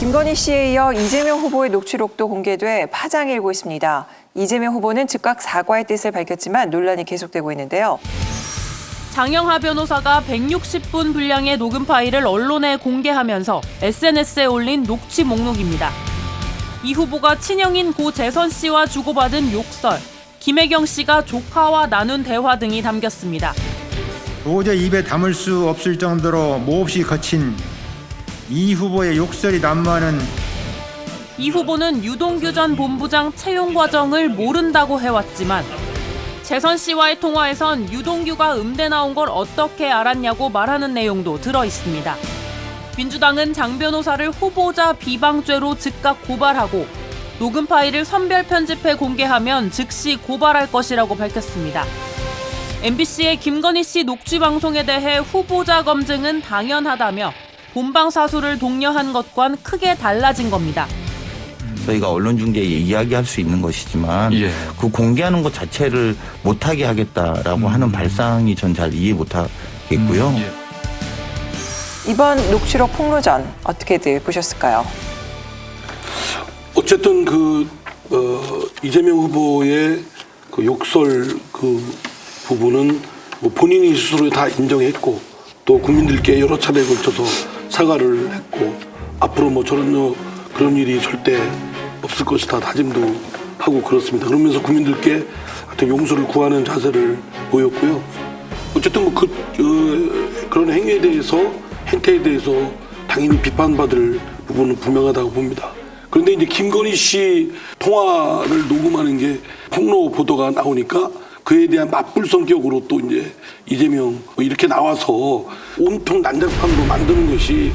김건희 씨에 이어 이재명 후보의 녹취록도 공개돼 파장이 일고 있습니다. 이재명 후보는 즉각 사과의 뜻을 밝혔지만 논란이 계속되고 있는데요. 장영하 변호사가 160분 분량의 녹음 파일을 언론에 공개하면서 SNS에 올린 녹취 목록입니다. 이 후보가 친형인 고 재선 씨와 주고받은 욕설, 김혜경 씨가 조카와 나눈 대화 등이 담겼습니다. 도저히 입에 담을 수 없을 정도로 몹시 거친 이 후보의 욕설이 난무하는 이 후보는 유동규 전 본부장 채용 과정을 모른다고 해왔지만 재선 씨와의 통화에선 유동규가 음대 나온 걸 어떻게 알았냐고 말하는 내용도 들어있습니다. 민주당은 장 변호사를 후보자 비방죄로 즉각 고발하고 녹음 파일을 선별 편집해 공개하면 즉시 고발할 것이라고 밝혔습니다. MBC의 김건희 씨 녹취 방송에 대해 후보자 검증은 당연하다며 본방사수를 독려한 것과는 크게 달라진 겁니다. 저희가 언론중재에 이야기할 수 있는 것이지만 그 공개하는 것 자체를 못하게 하겠다라고 하는 발상이 전 잘 이해 못하겠고요. 이번 녹취록 폭로전 어떻게들 보셨을까요? 어쨌든 이재명 후보의 그 욕설 부분은 뭐 본인이 스스로 다 인정했고 또 국민들께 여러 차례에 걸쳐서 사과를 했고 앞으로 뭐 그런 일이 절대 없을 것이다 다짐도 하고 그렇습니다. 그러면서 국민들께 하여튼 용서를 구하는 자세를 보였고요. 어쨌든 뭐 그런 행태에 대해서 당연히 비판받을 부분은 분명하다고 봅니다. 그런데 이제 김건희 씨 통화를 녹음하는 게 폭로 보도가 나오니까 그에 대한 맞불 성격으로 또 이제 이재명 이렇게 나와서 온통 난장판으로 만드는 것이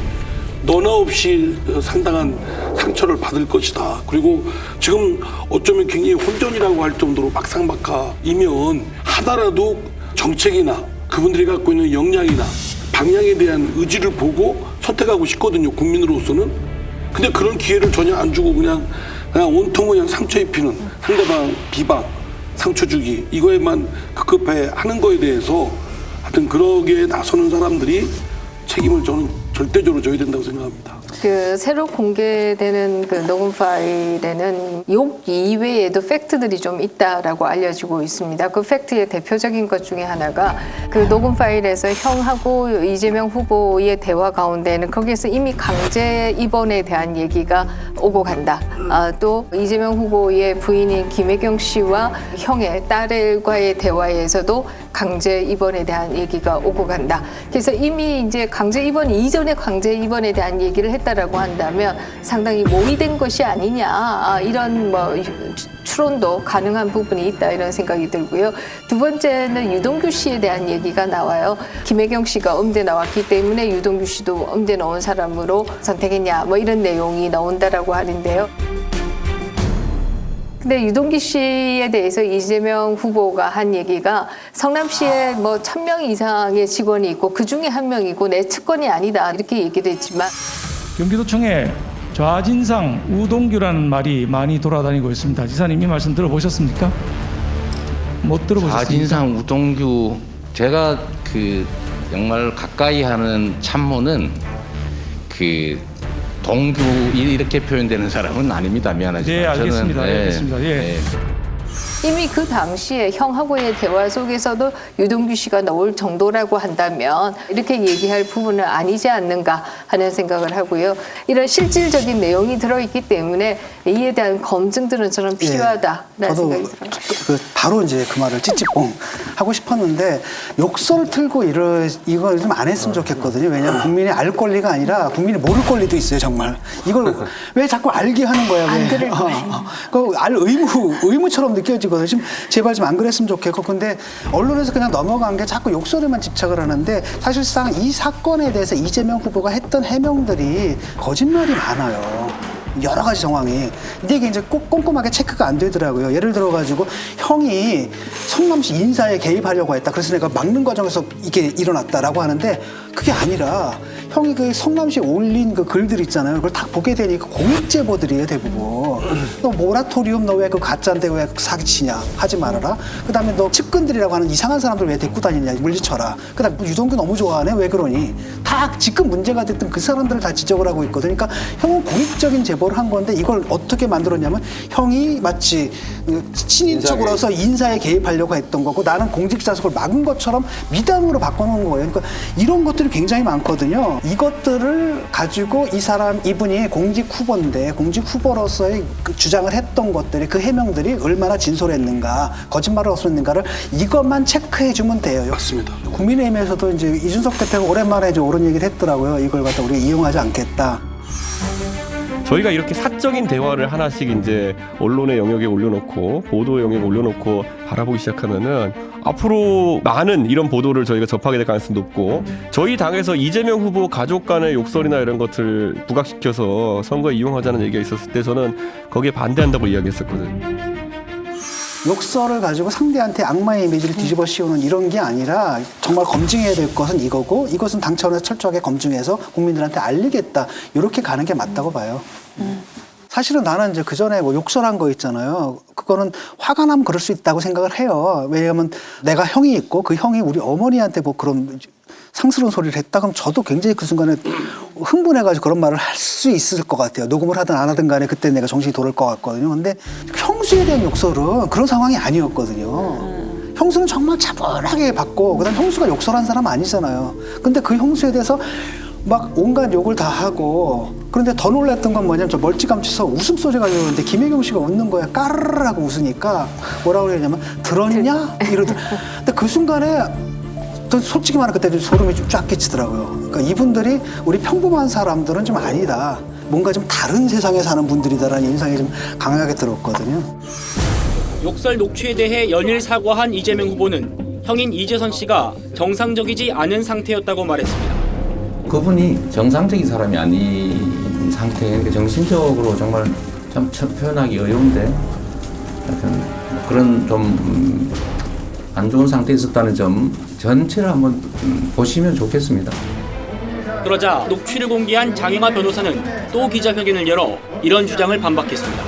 너나 없이 상당한 상처를 받을 것이다. 그리고 지금 어쩌면 굉장히 혼전이라고 할 정도로 막상막하이면 하나라도 정책이나 그분들이 갖고 있는 역량이나 방향에 대한 의지를 보고 선택하고 싶거든요. 국민으로서는. 근데 그런 기회를 전혀 안 주고 그냥 온통 그냥 상처 입히는 상대방 비방, 상처 주기 이거에만 급급해 하는 거에 대해서 하여튼 그러기에 나서는 사람들이 책임을 저는 절대적으로 져야 된다고 생각합니다. 새로 공개되는 녹음 파일에는 욕 이외에도 팩트들이 좀 있다라고 알려지고 있습니다. 그 팩트의 대표적인 것 중에 하나가 그 녹음 파일에서 형하고 이재명 후보의 대화 가운데는 거기에서 이미 강제 입원에 대한 얘기가 오고 간다. 또 이재명 후보의 부인인 김혜경 씨와 형의 딸과의 대화에서도 강제 입원에 대한 얘기가 오고 간다. 그래서 이미 이제 강제 입원 이전에 강제 입원에 대한 얘기를 했다라고 한다면 상당히 모의된 것이 아니냐 이런 추론도 가능한 부분이 있다 이런 생각이 들고요. 두 번째는 유동규 씨에 대한 얘기가 나와요. 김혜경 씨가 음대 나왔기 때문에 유동규 씨도 음대 나온 사람으로 선택했냐 이런 내용이 나온다라고 하는데요. 근데 유동규 씨에 대해서 이재명 후보가 한 얘기가 성남시에 1,000명 이상의 직원이 있고 그중에 한 명이고 내 측근이 아니다 이렇게 얘기를 했지만 경기도청에 좌진상 우동규라는 말이 많이 돌아다니고 있습니다. 지사님 이 말씀 들어보셨습니까? 못 들어보셨습니까? 좌진상 우동규 제가 정말 가까이 하는 참모는 동규 이렇게 표현되는 사람은 아닙니다. 미안하지만. 네, 알겠습니다. 저는, 알겠습니다. 예. 이미 그 당시에 형하고의 대화 속에서도 유동규 씨가 나올 정도라고 한다면 이렇게 얘기할 부분은 아니지 않는가 하는 생각을 하고요. 이런 실질적인 내용이 들어있기 때문에 이에 대한 검증들은 저는 필요하다라는 생각이 들어요. 바로 이제 그 말을 찌찌뽕 하고 싶었는데 욕설 틀고 이걸 좀 안 했으면 좋겠거든요. 왜냐하면 국민이 알 권리가 아니라 국민이 모를 권리도 있어요. 정말 이걸 왜 자꾸 알게 하는 거야? 안 들을 거예요. 알 의무처럼 느껴지거든요. 지금 제발 좀 안 그랬으면 좋겠고, 근데 언론에서 그냥 넘어간 게 자꾸 욕설에만 집착을 하는데 사실상 이 사건에 대해서 이재명 후보가 했던 해명들이 거짓말이 많아요. 여러 가지 정황이. 근데 이게 이제 꼭 꼼꼼하게 체크가 안 되더라고요. 예를 들어가지고 형이 성남시 인사에 개입하려고 했다. 그래서 내가 막는 과정에서 이게 일어났다라고 하는데 그게 아니라 형이 그 성남시에 올린 그 글들 있잖아요. 그걸 다 보게 되니까 공익 제보들이에요, 대부분. 너 모라토리움 너 왜 그 가짜인데 왜 사기치냐 하지 말아라. 그다음에 너 측근들이라고 하는 이상한 사람들 왜 데리고 다니냐 물리쳐라. 그다음에 유동규 너무 좋아하네 왜 그러니. 다 지금 문제가 됐던 그 사람들을 다 지적을 하고 있거든요. 그러니까 형은 공익적인 제보를 한 건데 이걸 어떻게 만들었냐면 형이 마치 친인척으로서 인사에 개입하려고 했던 거고 나는 공직자석을 막은 것처럼 미담으로 바꿔놓은 거예요. 그러니까 이런 것들이 굉장히 많거든요. 이것들을 가지고 이분이 공직 후보인데 공직 후보로서의 그 주장을 했던 것들이 그 해명들이 얼마나 진솔했는가, 거짓말을 없었는가를 이것만 체크해주면 돼요. 맞습니다. 국민의힘에서도 이제 이준석 대표가 오랜만에 이제 옳은 얘기를 했더라고요. 이걸 갖다 우리가 이용하지 않겠다. 저희가 이렇게 사적인 대화를 하나씩 이제 언론의 영역에 올려놓고 보도 영역에 올려놓고 바라보기 시작하면은 앞으로 많은 이런 보도를 저희가 접하게 될 가능성이 높고 저희 당에서 이재명 후보 가족 간의 욕설이나 이런 것들 부각시켜서 선거에 이용하자는 얘기가 있었을 때 저는 거기에 반대한다고 이야기했었거든요. 욕설을 가지고 상대한테 악마의 이미지를 뒤집어 씌우는 이런 게 아니라 정말 검증해야 될 것은 이거고 이것은 당 차원에서 철저하게 검증해서 국민들한테 알리겠다. 이렇게 가는 게 맞다고 봐요. 사실은 나는 이제 그 전에 뭐 욕설한 거 있잖아요. 그거는 화가 나면 그럴 수 있다고 생각을 해요. 왜냐하면 내가 형이 있고 그 형이 우리 어머니한테 뭐 그런 상스러운 소리를 했다 그럼 저도 굉장히 그 순간에 흥분해가지고 그런 말을 할 수 있을 것 같아요. 녹음을 하든 안 하든 간에 그때 내가 정신이 돌을 것 같거든요. 근데 형수에 대한 욕설은 그런 상황이 아니었거든요. 형수는 정말 차분하게 받고 그다음 형수가 욕설한 사람 아니잖아요. 근데 그 형수에 대해서 막 온갖 욕을 다 하고 그런데 더 놀랐던 건 뭐냐면 저 멀찌감치 서 웃음소리가 나는데 김혜경 씨가 웃는 거야. 까르르 하고 웃으니까 뭐라고 그러냐면 들었냐? 이러더라고요. 근데 그 순간에 또 솔직히 말하면 그때 소름이 좀 쫙 끼치더라고요. 그러니까 이분들이 우리 평범한 사람들은 좀 아니다. 뭔가 좀 다른 세상에 사는 분들이다라는 인상이 좀 강하게 들었거든요. 욕설 녹취에 대해 연일 사과한 이재명 후보는 형인 이재선 씨가 정상적이지 않은 상태였다고 말했습니다. 그분이 정상적인 사람이 아닌 상태에 정신적으로 정말 참 표현하기 어려운데 약간 그런 좀 안 좋은 상태에 있었다는 점 전체를 한번 보시면 좋겠습니다. 그러자 녹취를 공개한 장영하 변호사는 또 기자회견을 열어 이런 주장을 반박했습니다.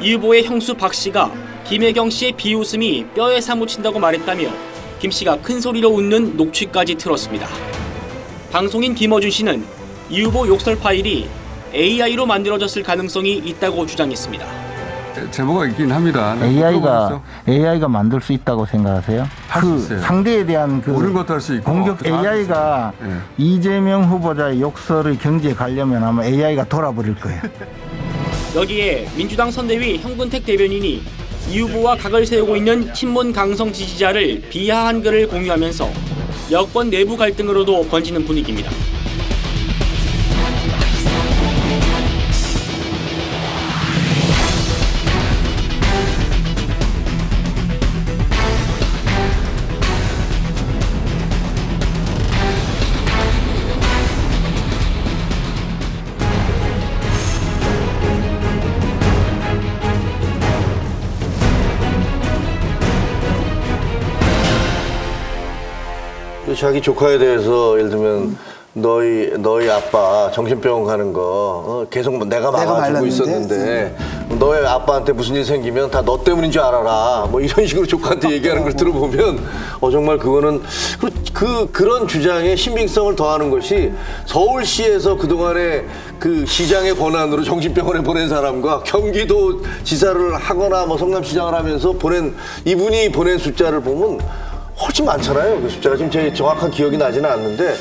이 후보의 형수 박 씨가 김혜경 씨의 비웃음이 뼈에 사무친다고 말했다며 김 씨가 큰 소리로 웃는 녹취까지 틀었습니다. 방송인 김어준 씨는 이 후보 욕설 파일이 AI로 만들어졌을 가능성이 있다고 주장했습니다. 제보가 있긴 합니다. AI가 만들 수 있다고 생각하세요? 그 상대에 대한 그 옳은 것도 할 수 있고 공격 AI가 이재명 후보자의 욕설의 경지에 가려면 아마 AI가 돌아버릴 거예요. 여기에 민주당 선대위 현근택 대변인이 이 후보와 각을 세우고 있는 친문 강성 지지자를 비하한 글을 공유하면서 여권 내부 갈등으로도 번지는 분위기입니다. 자기 조카에 대해서 예를 들면 너희 아빠 정신병원 가는 거 계속 내가 막아주고 있었는데 너희 아빠한테 무슨 일 생기면 다 너 때문인 줄 알아라 뭐 이런 식으로 조카한테 얘기하는 걸 들어보면 정말 그거는 그런 주장에 신빙성을 더하는 것이 서울시에서 그동안에 그 시장의 권한으로 정신병원에 보낸 사람과 경기도 지사를 하거나 뭐 성남시장을 하면서 이분이 보낸 숫자를 보면 훨씬 많잖아요. 그 숫자가 지금 제 정확한 기억이 나지는 않는데